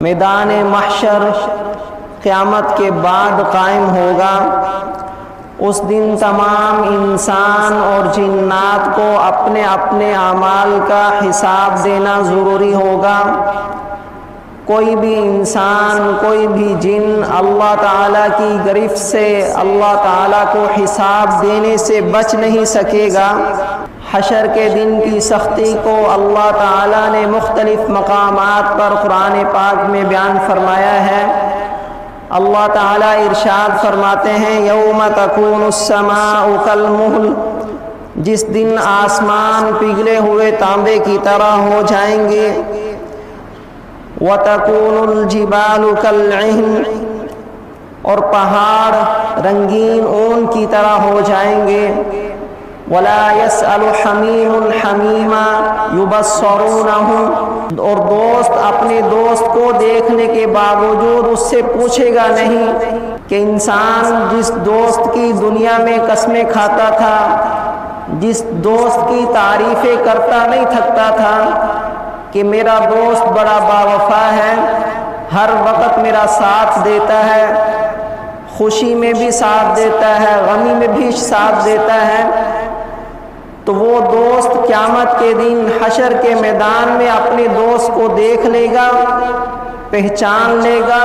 میدان محشر قیامت کے بعد قائم ہوگا۔ اس دن تمام انسان اور جنات کو اپنے اپنے اعمال کا حساب دینا ضروری ہوگا۔ کوئی بھی انسان، کوئی بھی جن اللہ تعالیٰ کی گرفت سے، اللہ تعالیٰ کو حساب دینے سے بچ نہیں سکے گا۔ حشر کے دن کی سختی کو اللہ تعالیٰ نے مختلف مقامات پر قرآن پاک میں بیان فرمایا ہے۔ اللہ تعالیٰ ارشاد فرماتے ہیں یوم تکون السماء کالمہل، جس دن آسمان پگھلے ہوئے تانبے کی طرح ہو جائیں گے۔ وتکون الجبال کالعہن، اور پہاڑ رنگین اون کی طرح ہو جائیں گے۔ ولا يسأل حمیم حمیما یبصرونہم، اور دوست اپنے دوست کو دیکھنے کے باوجود اس سے پوچھے گا نہیں کہ انسان جس دوست کی دنیا میں قسمیں کھاتا تھا، جس دوست کی تعریفیں کرتا نہیں تھکتا تھا کہ میرا دوست بڑا باوفا ہے، ہر وقت میرا ساتھ دیتا ہے، خوشی میں بھی ساتھ دیتا ہے، غمی میں بھی ساتھ دیتا ہے، تو وہ دوست قیامت کے دن حشر کے میدان میں اپنے دوست کو دیکھ لے گا، پہچان لے گا،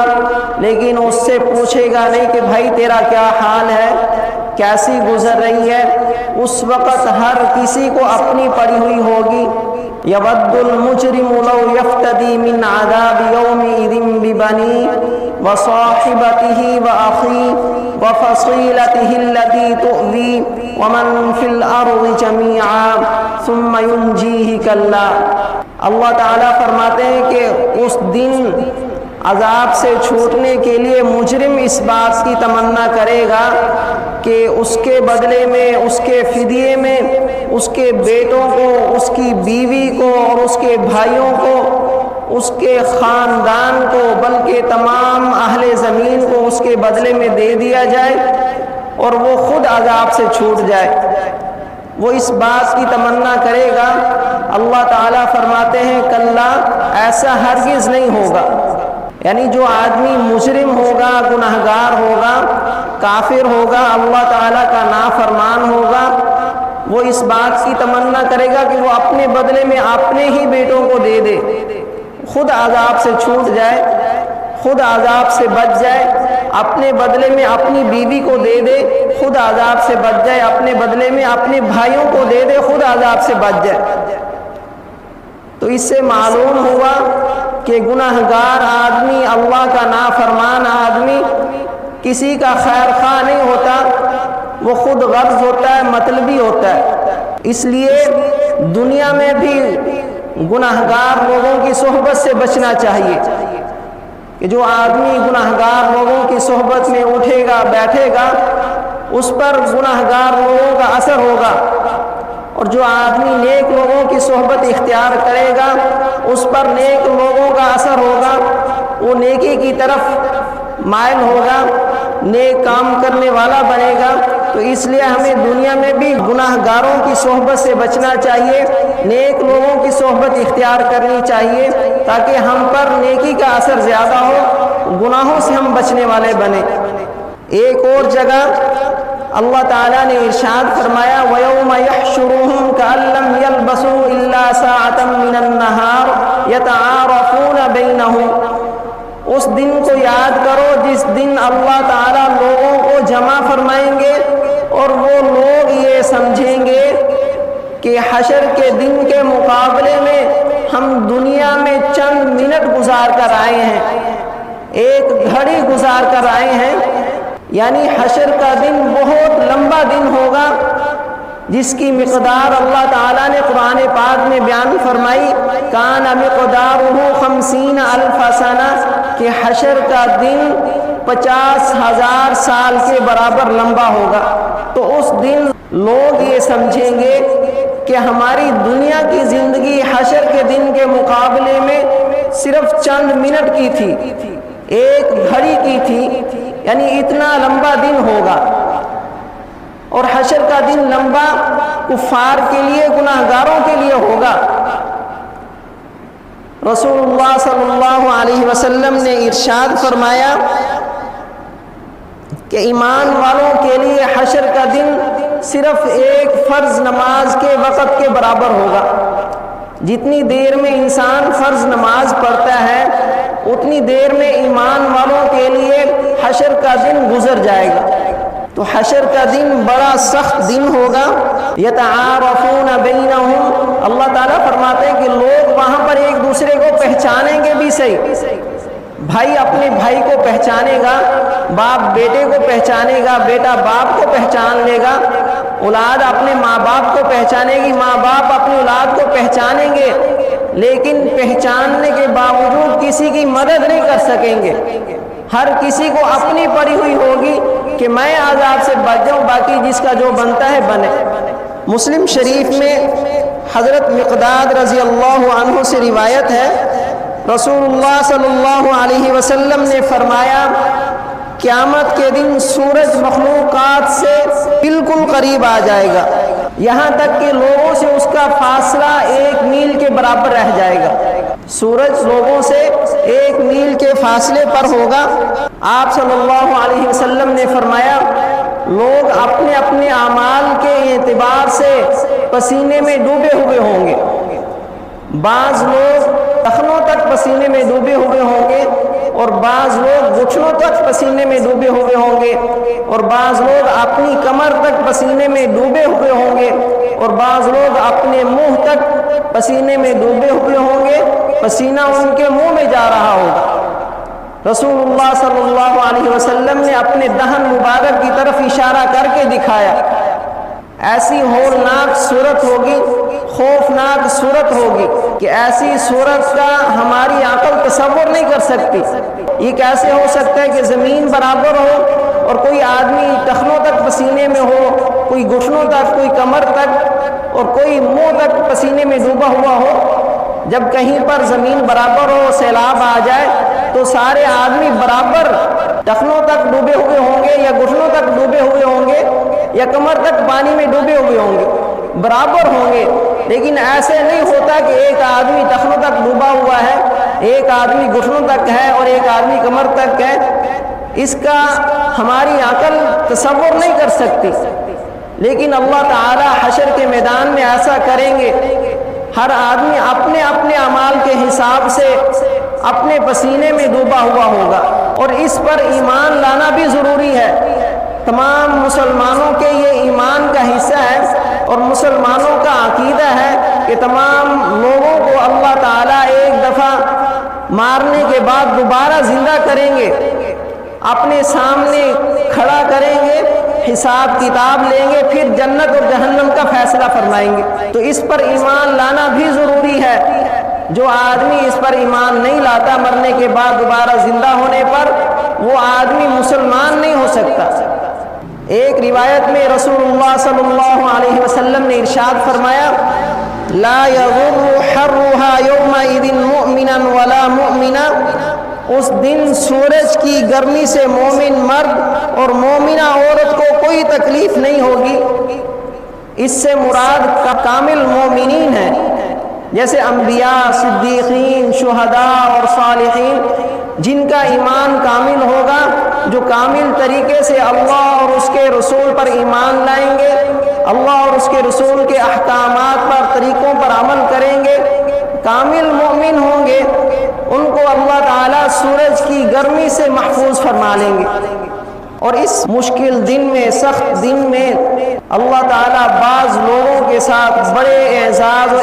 لیکن اس سے پوچھے گا نہیں کہ بھائی تیرا کیا حال ہے، کیسی گزر رہی ہے۔ اس وقت ہر کسی کو اپنی پڑی ہوئی ہوگی۔ یود المجرم لو یفتدی من عذاب یومئذ ببنیہ وصاحبتہ وأخیہ وفصیلتہ التی تؤویہ ومن فی الارض جمیعا ثم ینجیہ کلا۔ اللہ تعالیٰ فرماتے ہیں کہ اس دن عذاب سے چھوٹنے کے لیے مجرم اس بات کی تمنا کرے گا کہ اس کے بدلے میں، اس کے فدیے میں، اس کے بیٹوں کو، اس کی بیوی کو اور اس کے بھائیوں کو، اس کے خاندان کو، بلکہ تمام اہل زمین کو اس کے بدلے میں دے دیا جائے اور وہ خود عذاب سے چھوٹ جائے۔ وہ اس بات کی تمنا کرے گا۔ اللہ تعالیٰ فرماتے ہیں کلا، ایسا ہرگز نہیں ہوگا۔ یعنی جو آدمی مجرم ہوگا، گناہگار ہوگا، کافر ہوگا، اللہ تعالیٰ کا نافرمان ہوگا، وہ اس بات کی تمنا کرے گا کہ وہ اپنے بدلے میں اپنے ہی بیٹوں کو دے دے، خود عذاب سے چھوٹ جائے، خود عذاب سے بچ جائے، اپنے بدلے میں اپنی بیوی کو دے دے، خود عذاب سے بچ جائے، اپنے بدلے میں اپنے بھائیوں کو دے دے، خود عذاب سے بچ جائے۔ تو اس سے معلوم ہوا کہ گناہگار آدمی، اللہ کا نافرمان آدمی کسی کا خیر خواہ نہیں ہوتا، وہ خود غرض ہوتا ہے، مطلبی ہوتا ہے۔ اس لیے دنیا میں بھی گناہگار لوگوں کی صحبت سے بچنا چاہیے کہ جو آدمی گناہگار لوگوں کی صحبت میں اٹھے گا، بیٹھے گا، اس پر گناہگار لوگوں کا اثر ہوگا، اور جو آدمی نیک لوگوں کی صحبت اختیار کرے گا اس پر نیک لوگوں کا اثر ہوگا، وہ نیکی کی طرف مائل ہوگا، نیک کام کرنے والا بنے گا۔ تو اس لیے ہمیں دنیا میں بھی گناہگاروں کی صحبت سے بچنا چاہیے، نیک لوگوں کی صحبت اختیار کرنی چاہیے تاکہ ہم پر نیکی کا اثر زیادہ ہو، گناہوں سے ہم بچنے والے بنیں۔ ایک اور جگہ اللہ تعالیٰ نے ارشاد فرمایا وَيَوْمَ يَحْشُرُهُمْ كَأَن لَّمْ يَلْبَثُوا إِلَّا سَاعَةً مِّنَ النَّهَارِ يَتَعَارَفُونَ بَيْنَهُمْ۔ اس دن کو یاد کرو جس دن اللہ تعالیٰ لوگوں کو جمع فرمائیں گے اور وہ لوگ یہ سمجھیں گے کہ حشر کے دن کے مقابلے میں ہم دنیا میں چند منٹ گزار کر آئے ہیں، ایک گھڑی گزار کر آئے ہیں۔ یعنی حشر کا دن بہت لمبا دن ہوگا جس کی مقدار اللہ تعالیٰ نے قرآن پاک میں بیان فرمائی کان مقدارہ 50,000 سنہ، کہ حشر کا دن 50,000 سال کے برابر لمبا ہوگا۔ تو اس دن لوگ یہ سمجھیں گے کہ ہماری دنیا کی زندگی حشر کے دن کے مقابلے میں صرف چند منٹ کی تھی، ایک گھڑی کی تھی، یعنی اتنا لمبا دن ہوگا۔ اور حشر کا دن لمبا کفار کے لیے، گناہگاروں کے لیے ہوگا۔ رسول اللہ صلی اللہ علیہ وسلم نے ارشاد فرمایا کہ ایمان والوں کے لیے حشر کا دن صرف ایک فرض نماز کے وقت کے برابر ہوگا۔ جتنی دیر میں انسان فرض نماز پڑھتا ہے اتنی دیر میں ایمان والوں کے لیے حشر کا دن گزر جائے گا۔ تو حشر کا دن بڑا سخت دن ہوگا۔ یتعارفون بینہم، اللہ تعالیٰ فرماتے ہیں کہ لوگ وہاں پر ایک دوسرے کو پہچانیں گے بھی صحیح۔ بھائی اپنے بھائی کو پہچانے گا، باپ بیٹے کو پہچانے گا، بیٹا باپ کو پہچان لے گا، اولاد اپنے ماں باپ کو پہچانے گی، ماں باپ اپنی اولاد کو پہچانیں گے، لیکن پہچاننے کے باوجود کسی کی مدد نہیں کر سکیں گے۔ ہر کسی کو اپنی پڑی ہوئی ہوگی کہ میں عذاب سے بچ جاؤں، باقی جس کا جو بنتا ہے بنے۔ مسلم شریف میں حضرت مقداد رضی اللہ عنہ سے روایت ہے، رسول اللہ صلی اللہ علیہ وسلم نے فرمایا قیامت کے دن سورج مخلوقات سے بالکل قریب آ جائے گا، یہاں تک کہ لوگوں سے اس کا فاصلہ 1 میل کے برابر رہ جائے گا۔ سورج لوگوں سے 1 میل کے فاصلے پر ہوگا۔ آپ صلی اللہ علیہ وسلم نے فرمایا لوگ اپنے اپنے اعمال کے اعتبار سے پسینے میں ڈوبے ہوئے ہوں گے۔ بعض لوگ ٹخنوں تک پسینے میں ڈوبے ہوئے ہوں گے، اور بعض لوگ گھٹنوں تک پسینے میں ڈوبے ہوئے ہوں گے، اور بعض لوگ اپنی کمر تک پسینے میں ڈوبے ہوئے ہوں گے، اور بعض لوگ اپنے منہ تک پسینے میں ڈوبے ہوئے ہوں گے، پسینہ ان کے منہ میں جا رہا ہوگا۔ رسول اللہ صلی اللہ علیہ وسلم نے اپنے دہن مبارک کی طرف اشارہ کر کے دکھایا، ایسی ہولناک صورت ہوگی، خوفناک صورت ہوگی کہ ایسی صورت کا ہماری عقل تصور نہیں کر سکتی۔ یہ کیسے ہو سکتا ہے کہ زمین برابر ہو اور کوئی آدمی ٹخنوں تک پسینے میں ہو، کوئی گھٹنوں تک، کوئی کمر تک، اور کوئی منہ تک پسینے میں ڈوبا ہوا ہو۔ جب کہیں پر زمین برابر ہو، سیلاب آ جائے تو سارے آدمی برابر ٹخنوں تک ڈوبے ہوئے ہوں گے، یا گھٹنوں تک ڈوبے ہوئے ہوں گے، یا کمر تک پانی میں ڈوبے ہوئے ہوں گے، برابر ہوں گے۔ لیکن ایسے نہیں ہوتا کہ ایک آدمی ٹخنوں تک ڈوبا ہوا ہے، ایک آدمی گھٹنوں تک ہے اور ایک آدمی کمر تک ہے۔ اس کا ہماری عقل تصور نہیں کر سکتی، لیکن اللہ تعالی حشر کے میدان میں ایسا کریں گے، ہر آدمی اپنے اپنے اعمال کے حساب سے اپنے پسینے میں ڈوبا ہوا ہوگا، اور اس پر ایمان لانا بھی ضروری ہے۔ تمام مسلمانوں کے یہ ایمان کا حصہ ہے، اور مسلمانوں کا عقیدہ ہے کہ تمام لوگوں کو اللہ تعالیٰ ایک دفعہ مارنے کے بعد دوبارہ زندہ کریں گے، اپنے سامنے کھڑا کریں گے، حساب کتاب لیں گے، پھر جنت اور جہنم کا فیصلہ فرمائیں گے۔ تو اس پر ایمان لانا بھی ضروری ہے۔ جو آدمی اس پر ایمان نہیں لاتا مرنے کے بعد دوبارہ زندہ ہونے پر، وہ آدمی مسلمان نہیں ہو سکتا۔ ایک روایت میں رسول اللہ صلی اللہ علیہ وسلم نے ارشاد فرمایا لا يضر حرها يومئذ مؤمنا ولا مؤمنا، اس دن سورج کی گرمی سے مومن مرد اور مومنہ عورت کو کوئی تکلیف نہیں ہوگی۔ اس سے مراد کامل مومنین ہیں، جیسے انبیاء، صدیقین، شہداء اور صالحین، جن کا ایمان کامل ہوگا، جو کامل طریقے سے اللہ اور اس کے رسول پر ایمان لائیں گے، اللہ اور اس کے رسول کے احکامات پر، طریقوں پر عمل کریں گے، کامل مومن ہوں گے، ان کو اللہ تعالیٰ سورج کی گرمی سے محفوظ فرما لیں گے۔ اور اس مشکل دن میں، سخت دن میں اللہ تعالیٰ بعض لوگوں کے ساتھ بڑے اعزاز و